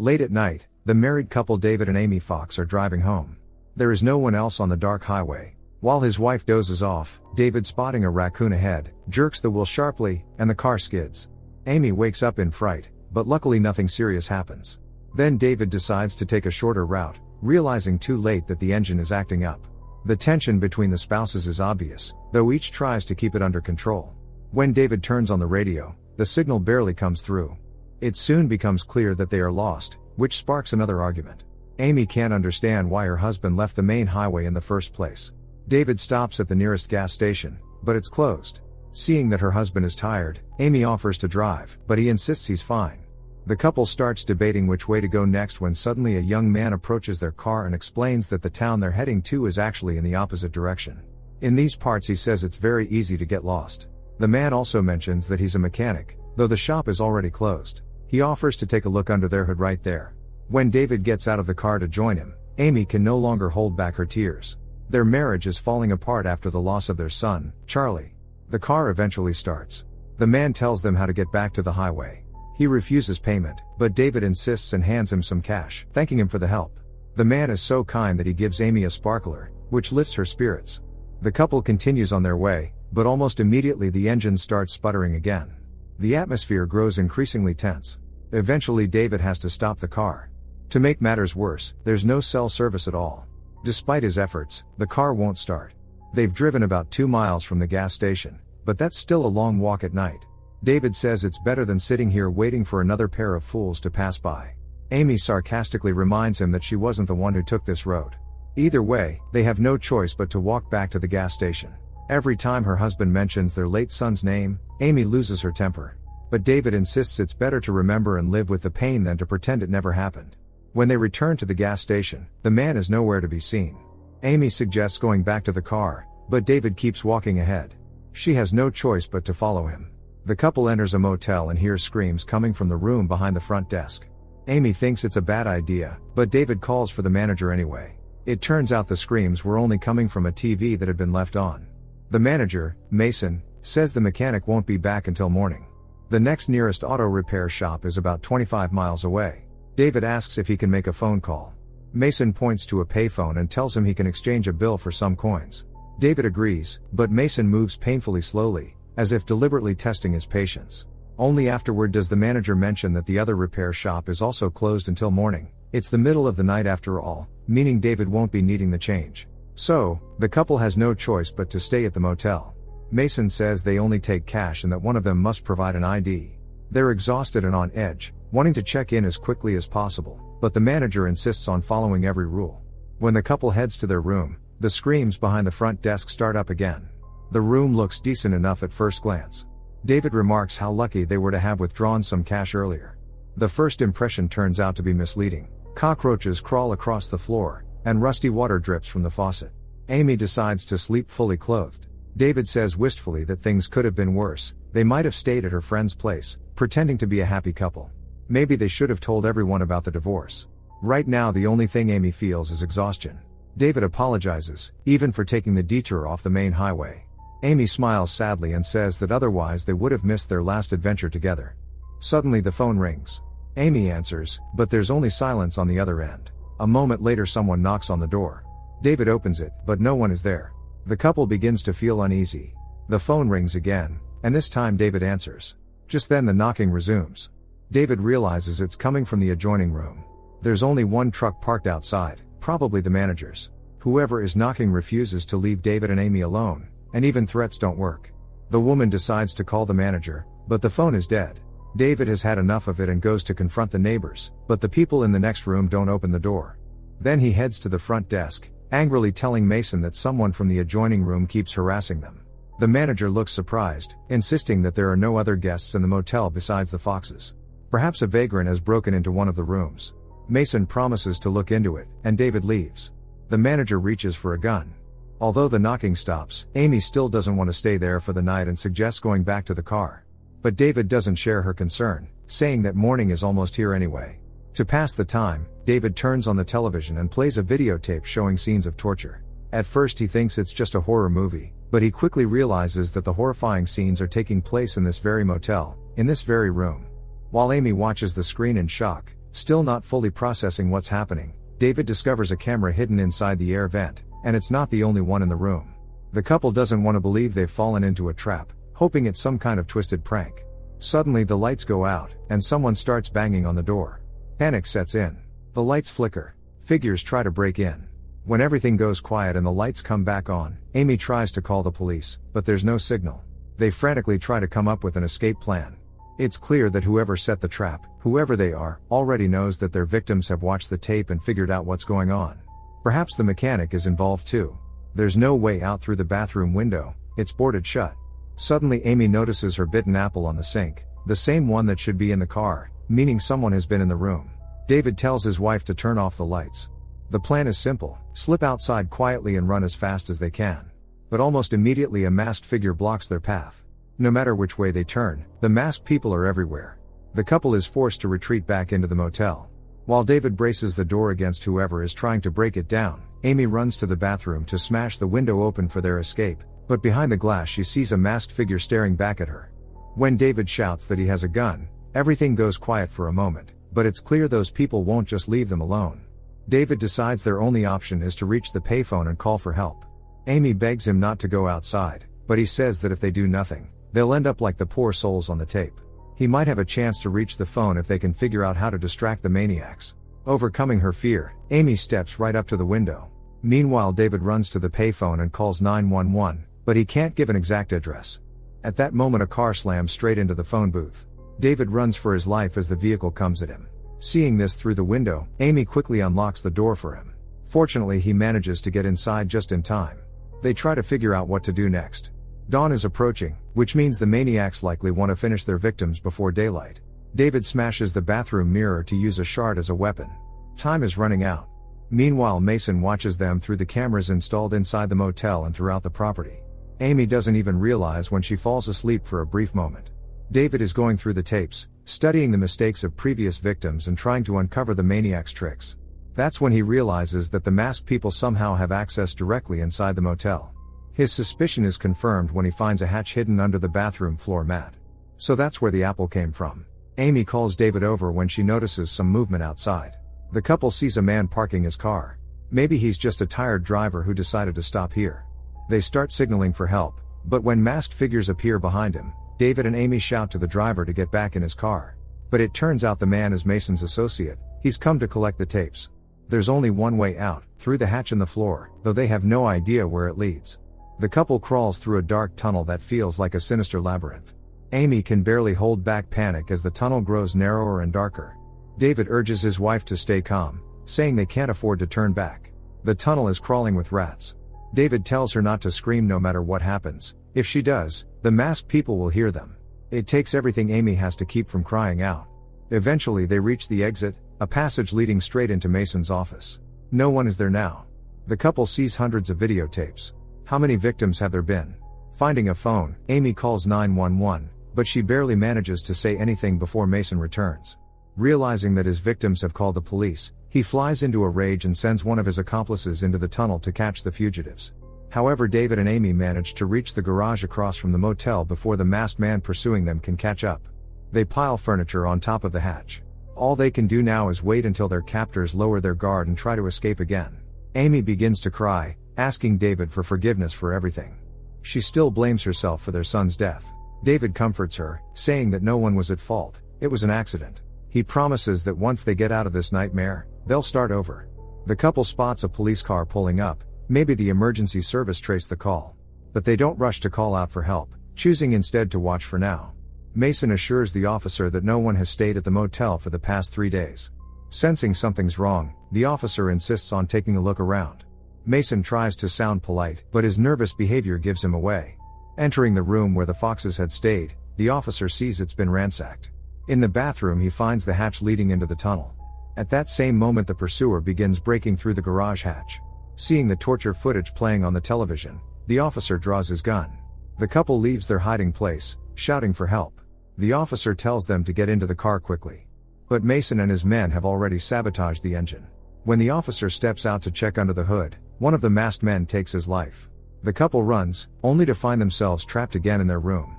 Late at night, the married couple David and Amy Fox are driving home. There is no one else on the dark highway. While his wife dozes off, David, spotting a raccoon ahead, jerks the wheel sharply, and the car skids. Amy wakes up in fright, but luckily nothing serious happens. Then David decides to take a shorter route, realizing too late that the engine is acting up. The tension between the spouses is obvious, though each tries to keep it under control. When David turns on the radio, the signal barely comes through. It soon becomes clear that they are lost, which sparks another argument. Amy can't understand why her husband left the main highway in the first place. David stops at the nearest gas station, but it's closed. Seeing that her husband is tired, Amy offers to drive, but he insists he's fine. The couple starts debating which way to go next when suddenly a young man approaches their car and explains that the town they're heading to is actually in the opposite direction. In these parts he says it's very easy to get lost. The man also mentions that he's a mechanic, though the shop is already closed. He offers to take a look under their hood right there. When David gets out of the car to join him, Amy can no longer hold back her tears. Their marriage is falling apart after the loss of their son, Charlie. The car eventually starts. The man tells them how to get back to the highway. He refuses payment, but David insists and hands him some cash, thanking him for the help. The man is so kind that he gives Amy a sparkler, which lifts her spirits. The couple continues on their way, but almost immediately the engine starts sputtering again. The atmosphere grows increasingly tense. Eventually David has to stop the car. To make matters worse, there's no cell service at all. Despite his efforts, the car won't start. They've driven about 2 miles from the gas station, but that's still a long walk at night. David says it's better than sitting here waiting for another pair of fools to pass by. Amy sarcastically reminds him that she wasn't the one who took this road. Either way, they have no choice but to walk back to the gas station. Every time her husband mentions their late son's name, Amy loses her temper. But David insists it's better to remember and live with the pain than to pretend it never happened. When they return to the gas station, the man is nowhere to be seen. Amy suggests going back to the car, but David keeps walking ahead. She has no choice but to follow him. The couple enters a motel and hears screams coming from the room behind the front desk. Amy thinks it's a bad idea, but David calls for the manager anyway. It turns out the screams were only coming from a TV that had been left on. The manager, Mason, says the mechanic won't be back until morning. The next nearest auto repair shop is about 25 miles away. David asks if he can make a phone call. Mason points to a payphone and tells him he can exchange a bill for some coins. David agrees, but Mason moves painfully slowly, as if deliberately testing his patience. Only afterward does the manager mention that the other repair shop is also closed until morning. It's the middle of the night after all, meaning David won't be needing the change. So, the couple has no choice but to stay at the motel. Mason says they only take cash and that one of them must provide an ID. They're exhausted and on edge, wanting to check in as quickly as possible, but the manager insists on following every rule. When the couple heads to their room, the screams behind the front desk start up again. The room looks decent enough at first glance. David remarks how lucky they were to have withdrawn some cash earlier. The first impression turns out to be misleading. Cockroaches crawl across the floor, and rusty water drips from the faucet. Amy decides to sleep fully clothed. David says wistfully that things could have been worse. They might have stayed at her friend's place, pretending to be a happy couple. Maybe they should have told everyone about the divorce. Right now the only thing Amy feels is exhaustion. David apologizes, even for taking the detour off the main highway. Amy smiles sadly and says that otherwise they would have missed their last adventure together. Suddenly the phone rings. Amy answers, but there's only silence on the other end. A moment later someone knocks on the door. David opens it, but no one is there. The couple begins to feel uneasy. The phone rings again, and this time David answers. Just then the knocking resumes. David realizes it's coming from the adjoining room. There's only one truck parked outside, probably the manager's. Whoever is knocking refuses to leave David and Amy alone, and even threats don't work. The woman decides to call the manager, but the phone is dead. David has had enough of it and goes to confront the neighbors, but the people in the next room don't open the door. Then he heads to the front desk, angrily telling Mason that someone from the adjoining room keeps harassing them. The manager looks surprised, insisting that there are no other guests in the motel besides the Foxes. Perhaps a vagrant has broken into one of the rooms. Mason promises to look into it, and David leaves. The manager reaches for a gun. Although the knocking stops, Amy still doesn't want to stay there for the night and suggests going back to the car. But David doesn't share her concern, saying that morning is almost here anyway. To pass the time, David turns on the television and plays a videotape showing scenes of torture. At first he thinks it's just a horror movie, but he quickly realizes that the horrifying scenes are taking place in this very motel, in this very room. While Amy watches the screen in shock, Still not fully processing what's happening, David discovers a camera hidden inside the air vent, and it's not the only one in the room. The couple doesn't want to believe they've fallen into a trap, hoping it's some kind of twisted prank. Suddenly the lights go out, and someone starts banging on the door. Panic sets in. The lights flicker. Figures try to break in. When everything goes quiet and the lights come back on, Amy tries to call the police, but there's no signal. They frantically try to come up with an escape plan. It's clear that whoever set the trap, whoever they are, already knows that their victims have watched the tape and figured out what's going on. Perhaps the mechanic is involved too. There's no way out through the bathroom window, it's boarded shut. Suddenly Amy notices her bitten apple on the sink, the same one that should be in the car, meaning someone has been in the room. David tells his wife to turn off the lights. The plan is simple: slip outside quietly and run as fast as they can. But almost immediately a masked figure blocks their path. No matter which way they turn, the masked people are everywhere. The couple is forced to retreat back into the motel. While David braces the door against whoever is trying to break it down, Amy runs to the bathroom to smash the window open for their escape, but behind the glass she sees a masked figure staring back at her. When David shouts that he has a gun, everything goes quiet for a moment, but it's clear those people won't just leave them alone. David decides their only option is to reach the payphone and call for help. Amy begs him not to go outside, but he says that if they do nothing, they'll end up like the poor souls on the tape. He might have a chance to reach the phone if they can figure out how to distract the maniacs. Overcoming her fear, Amy steps right up to the window. Meanwhile, David runs to the payphone and calls 911, but he can't give an exact address. At that moment a car slams straight into the phone booth. David runs for his life as the vehicle comes at him. Seeing this through the window, Amy quickly unlocks the door for him. Fortunately, he manages to get inside just in time. They try to figure out what to do next. Dawn is approaching, which means the maniacs likely want to finish their victims before daylight. David smashes the bathroom mirror to use a shard as a weapon. Time is running out. Meanwhile, Mason watches them through the cameras installed inside the motel and throughout the property. Amy doesn't even realize when she falls asleep for a brief moment. David is going through the tapes, studying the mistakes of previous victims and trying to uncover the maniac's tricks. That's when he realizes that the masked people somehow have access directly inside the motel. His suspicion is confirmed when he finds a hatch hidden under the bathroom floor mat. So that's where the apple came from. Amy calls David over when she notices some movement outside. The couple sees a man parking his car. Maybe he's just a tired driver who decided to stop here. They start signaling for help, but when masked figures appear behind him, David and Amy shout to the driver to get back in his car. But it turns out the man is Mason's associate. He's come to collect the tapes. There's only one way out, through the hatch in the floor, though they have no idea where it leads. The couple crawls through a dark tunnel that feels like a sinister labyrinth. Amy can barely hold back panic as the tunnel grows narrower and darker. David urges his wife to stay calm, saying they can't afford to turn back. The tunnel is crawling with rats. David tells her not to scream no matter what happens. If she does, the masked people will hear them. It takes everything Amy has to keep from crying out. Eventually they reach the exit, a passage leading straight into Mason's office. No one is there now. The couple sees hundreds of videotapes. How many victims have there been? Finding a phone, Amy calls 911, but she barely manages to say anything before Mason returns. Realizing that his victims have called the police, he flies into a rage and sends one of his accomplices into the tunnel to catch the fugitives. However, David and Amy manage to reach the garage across from the motel before the masked man pursuing them can catch up. They pile furniture on top of the hatch. All they can do now is wait until their captors lower their guard and try to escape again. Amy begins to cry, asking David for forgiveness for everything. She still blames herself for their son's death. David comforts her, saying that no one was at fault, it was an accident. He promises that once they get out of this nightmare, they'll start over. The couple spots a police car pulling up. Maybe the emergency service traced the call. But they don't rush to call out for help, choosing instead to watch for now. Mason assures the officer that no one has stayed at the motel for the past 3 days. Sensing something's wrong, the officer insists on taking a look around. Mason tries to sound polite, but his nervous behavior gives him away. Entering the room where the Foxes had stayed, the officer sees it's been ransacked. In the bathroom he finds the hatch leading into the tunnel. At that same moment the pursuer begins breaking through the garage hatch. Seeing the torture footage playing on the television, the officer draws his gun. The couple leaves their hiding place, shouting for help. The officer tells them to get into the car quickly. But Mason and his men have already sabotaged the engine. When the officer steps out to check under the hood, one of the masked men takes his life. The couple runs, only to find themselves trapped again in their room.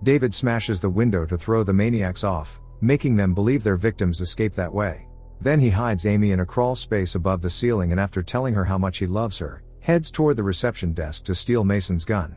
David smashes the window to throw the maniacs off, making them believe their victims escaped that way. Then he hides Amy in a crawl space above the ceiling and after telling her how much he loves her, heads toward the reception desk to steal Mason's gun.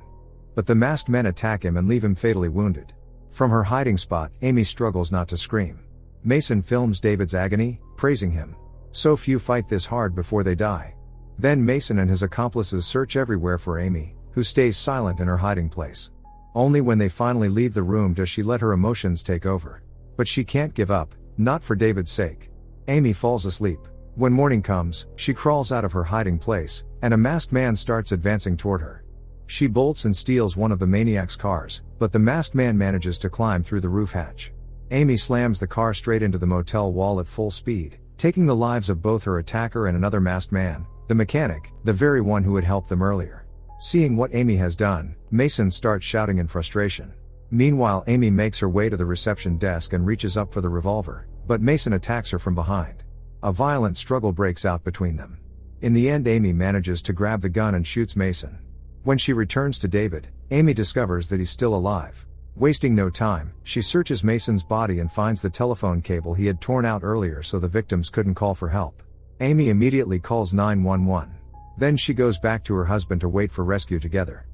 But the masked men attack him and leave him fatally wounded. From her hiding spot, Amy struggles not to scream. Mason films David's agony, praising him. So few fight this hard before they die. Then Mason and his accomplices search everywhere for Amy, who stays silent in her hiding place. Only when they finally leave the room does she let her emotions take over. But she can't give up, not for David's sake. Amy falls asleep. When morning comes, she crawls out of her hiding place, and a masked man starts advancing toward her. She bolts and steals one of the maniac's cars, but the masked man manages to climb through the roof hatch. Amy slams the car straight into the motel wall at full speed, taking the lives of both her attacker and another masked man, the mechanic, the very one who had helped them earlier. Seeing what Amy has done, Mason starts shouting in frustration. Meanwhile, Amy makes her way to the reception desk and reaches up for the revolver, but Mason attacks her from behind. A violent struggle breaks out between them. In the end, Amy manages to grab the gun and shoots Mason. When she returns to David, Amy discovers that he's still alive. Wasting no time, she searches Mason's body and finds the telephone cable he had torn out earlier so the victims couldn't call for help. Amy immediately calls 911. Then she goes back to her husband to wait for rescue together.